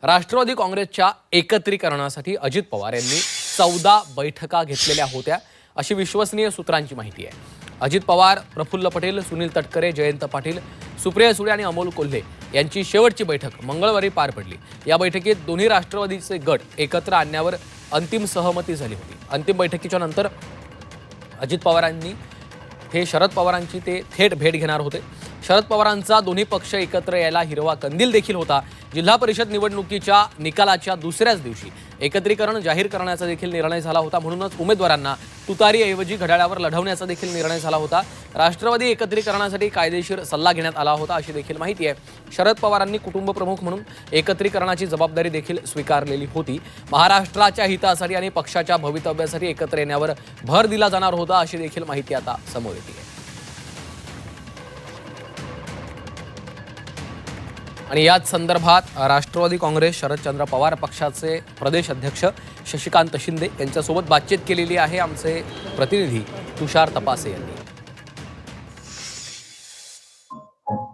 राष्ट्रवादी काँग्रेसच्या एकत्रीकरणासाठी अजित पवार यांनी 14 बैठका घेतलेल्या होत्या अशी विश्वसनीय सूत्रांची माहिती आहे. अजित पवार, प्रफुल्ल पटेल, सुनील तटकरे, जयंत पाटील, सुप्रिया सुळे आणि अमोल कोल्हे यांची शेवटची बैठक मंगळवारी पार पडली. या बैठकीत दोन्ही राष्ट्रवादीचे गट एकत्र आणण्यावर अंतिम सहमती झाली होती. अंतिम बैठकीच्या नंतर अजित पवारांनी शरद पवारांची थेट भेट घेणार होते. शरद पवारांचा दोन्ही पक्ष एकत्र यायला हिरवा कंदील देखील होता. जिल्हा परिषद निवडणुकीच्या निकालाच्या दुसऱ्याच दिवशी एकत्रीकरण जाहीर करण्याचा देखील निर्णय झाला होता. म्हणूनच उमेदवारांना तुतारीऐवजी घड्याळावर लढवण्याचा देखील निर्णय झाला होता. राष्ट्रवादी एकत्रीकरणासाठी कायदेशीर सल्ला घेण्यात आला होता अशी देखील माहिती आहे. शरद पवारांनी कुटुंब प्रमुख म्हणून एकत्रीकरणाची जबाबदारी देखील स्वीकारलेली होती. महाराष्ट्राच्या हितासाठी आणि पक्षाच्या भवितव्यासाठी एकत्र येण्यावर भर दिला जाणार होता अशी देखील माहिती आता समोर येते आहे. आणि याच संदर्भात राष्ट्रवादी काँग्रेस शरदचंद्र पवार पक्षाचे प्रदेश अध्यक्ष शशिकांत शिंदे यांच्यासोबत बातचीत केलेली आहे आमचे प्रतिनिधी तुषार तपासे यांनी.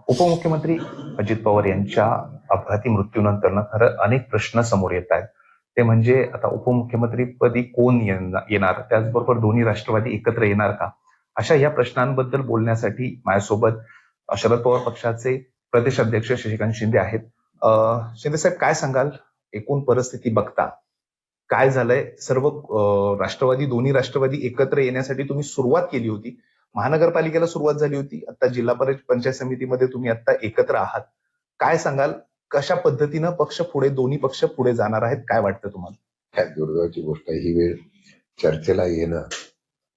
उपमुख्यमंत्री अजित पवार यांच्या अपघाती मृत्यूनंतर खरं अनेक प्रश्न समोर येत आहेत. ते म्हणजे आता उपमुख्यमंत्रीपदी कोण येणार, त्याचबरोबर दोन्ही राष्ट्रवादी एकत्र येणार का, अशा या प्रश्नांबद्दल बोलण्यासाठी माझ्यासोबत शरद पवार पक्षाचे प्रदेश अध्यक्ष शशिकांत शिंदे आहेत. शिंदे साहेब, काय सांगाल? एकूण परिस्थिती बघता काय झालंय? सर्व दोन्ही राष्ट्रवादी एकत्र येण्यासाठी तुम्ही सुरुवात केली होती. महानगरपालिकेला सुरुवात झाली होती. आता जिल्हा पंचायत समितीमध्ये तुम्ही आता एकत्र आहात. काय सांगाल? कशा पद्धतीनं दोन्ही पक्ष पुढे जाणार आहेत? काय वाटतं तुम्हाला? काय दुर्दैवाची गोष्ट ही वेळ चर्चेला येणं,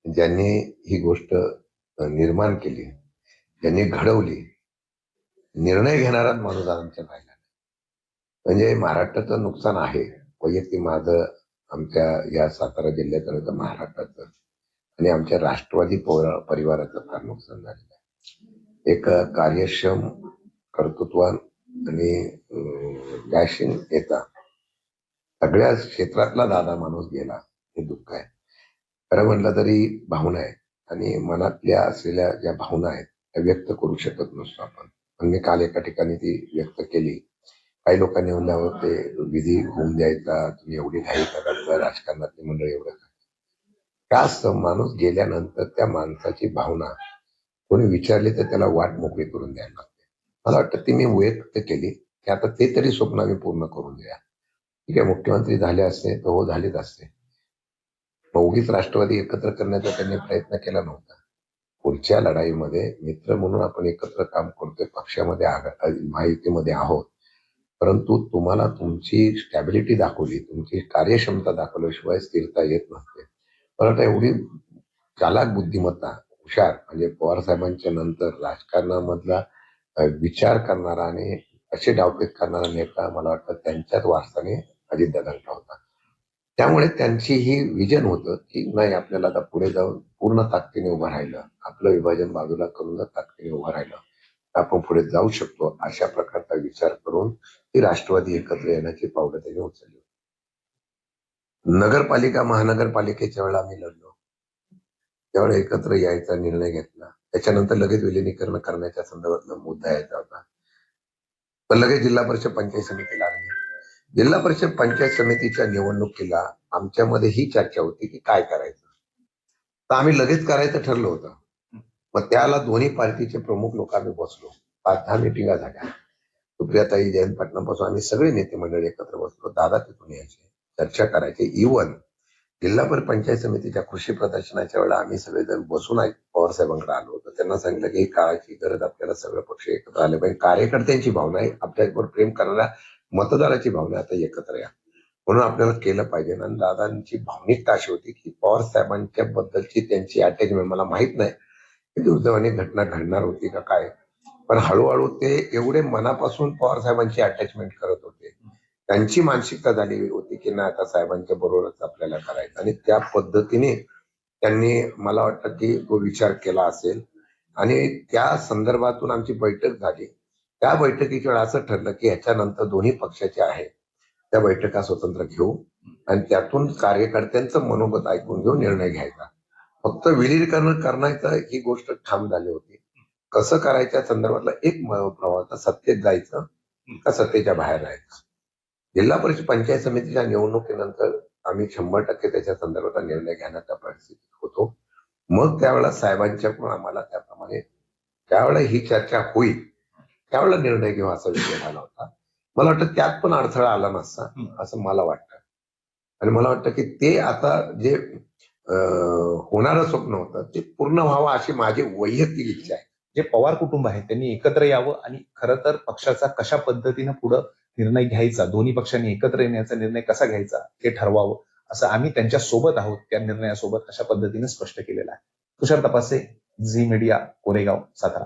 ज्यांनी ही गोष्ट निर्माण केली, ज्यांनी घडवली, निर्णय घेणारा माणूस आमच्या राहिला. म्हणजे महाराष्ट्राचं नुकसान आहे. वैयक्तिक माझं, आमच्या या सातारा जिल्ह्याचं, तर महाराष्ट्राचं आणि आमच्या राष्ट्रवादी परिवाराचं फार नुकसान झालेलं आहे. एक कार्यक्षम, कर्तृत्वान आणि डॅशिंग नेता, सगळ्या क्षेत्रातला दादा माणूस गेला, हे दुःख आहे. खरं म्हटलं तरी भावना आहे आणि मनातल्या असलेल्या ज्या भावना आहेत त्या व्यक्त करू शकत नसतो आपण. पण मी काल एका ठिकाणी ती व्यक्त केली. काही लोकांनी म्हणल्यावर ते विधी होऊन द्यायचा, तुम्ही एवढी घाई करायचं, राजकारणातली मंडळी एवढं का असतं? माणूस गेल्यानंतर त्या माणसाची भावना कोणी विचारली तर त्याला वाट मोकळी करून द्यायला लागते. मला वाटतं ती मी व्यक्त केली की आता ते तरी स्वप्न आम्ही पूर्ण करून द्या. ठीक आहे, मुख्यमंत्री झाले असते तर हो, झालेच असते. उगीच राष्ट्रवादी एकत्र करण्याचा त्यांनी प्रयत्न केला नव्हता. पुढच्या लढाईमध्ये मित्र म्हणून आपण एकत्र काम करतोय, पक्षामध्ये महायुतीमध्ये आहोत, परंतु तुम्हाला तुमची स्टॅबिलिटी दाखवली, तुमची कार्यक्षमता दाखवल्याशिवाय स्थिरता येत नसते. पण आता एवढी चालाक बुद्धिमत्ता, हुशार, म्हणजे पवार साहेबांच्या नंतर राजकारणामधला विचार करणारा आणि असे डावपेच करणारा नेता मला वाटतं त्यांच्याच वारसाने अजितदादांचा होता. त्यामुळे त्यांची ही विजन होतं की नाही, आपल्याला आता पुढे जाऊन पूर्ण ताकदीने उभं राहिलं, आपलं विभाजन बाजूला करून ताकदीने उभं राहिलं, आपण पुढे जाऊ शकतो. अशा प्रकारचा विचार करून ती राष्ट्रवादी एकत्र येण्याची पावलं त्यांनी उचलली. नगरपालिका, महानगरपालिकेच्या वेळेला आम्ही लढलो, त्यावेळेला एकत्र यायचा निर्णय घेतला. त्याच्यानंतर लगेच विलिनीकरण करण्याच्या संदर्भातला मुद्दा यायचा होता. तर लगेच जिल्हा परिषद पंचायत समिती लागली. जिल्हा परिषद पंचायत समितीच्या निवडणुकीला आमच्यामध्ये ही चर्चा होती की काय करायचं. तर आम्ही लगेच करायचं ठरलं होतं. मग त्याला दोन्ही पार्टीचे प्रमुख लोक आम्ही बसलो. 5-10 मिटिंगा झाल्या. सुप्रियाताई, जयंत पाटणापासून आम्ही सगळे नेते मंडळी एकत्र बसलो. दादा तिथून यायचे, चर्चा करायचे. इव्हन जिल्हा पंचायत समितीच्या कृषी प्रदर्शनाच्या वेळेला आम्ही सगळेजण बसून पवार साहेबांकडे आलो होतो. त्यांना सांगितलं की काळाची गरज, आपल्याला सगळे पक्ष एकत्र आले पाहिजे. कार्यकर्त्यांची भावना आहे, आपल्यावर प्रेम करणाऱ्या मतदाराची भावना, आता एकत्र या म्हणून आपल्याला केलं पाहिजे. आणि दादांची भावनिकता अशी होती की पवार साहेबांच्या बद्दलची त्यांची अटॅचमेंट, मला माहित नाही की दुर्दैवाने घटना घडणार होती का काय, पण हळूहळू ते एवढे मनापासून पवार साहेबांची अटॅचमेंट करत होते. त्यांची मानसिकता झाली होती की नाही, आता साहेबांच्या बरोबरच आपल्याला करायचं. आणि त्या पद्धतीने त्यांनी, मला वाटतं की तो विचार केला असेल आणि त्या संदर्भातून आमची बैठक झाली. त्या बैठकीच्या वेळेला असं ठरलं की ह्याच्यानंतर दोन्ही पक्षाचे आहे त्या बैठका स्वतंत्र घेऊ आणि त्यातून कार्यकर्त्यांचं मनोगत ऐकून घेऊन निर्णय घ्यायचा. फक्त विलीनीकरण करण्याचं ही गोष्ट ठाम झाली होती. कसं करायच्या संदर्भातला एक प्रवाह, सत्तेत जायचं का सत्तेच्या बाहेर राहायचं. जिल्हा परिषद पंचायत समितीच्या निवडणुकीनंतर आम्ही 100% त्याच्या संदर्भात निर्णय घेण्याच्या परिस्थितीत होतो. मग त्यावेळेला साहेबांच्याकडून आम्हाला त्याप्रमाणे त्यावेळेला ही चर्चा होईल, त्यावेळेला निर्णय घेऊ असा विषय झाला होता. मला वाटतं त्यात पण अडथळा आला नसता असं मला वाटतं. आणि मला वाटतं की ते आता जे होणारं स्वप्न होतं ते पूर्ण व्हावं अशी माझी वैयक्तिक इच्छा आहे. जे पवार कुटुंब आहे त्यांनी एकत्र यावं आणि खरं तर पक्षाचा कशा पद्धतीनं पुढं निर्णय घ्यायचा, दोन्ही पक्षांनी एकत्र येण्याचा निर्णय कसा घ्यायचा हे ठरवावं, असं आम्ही त्यांच्या सोबत आहोत त्या निर्णयासोबत अशा पद्धतीने स्पष्ट केलेलं आहे. तुषार तपासे, झी मीडिया, कोरेगाव, सातारा.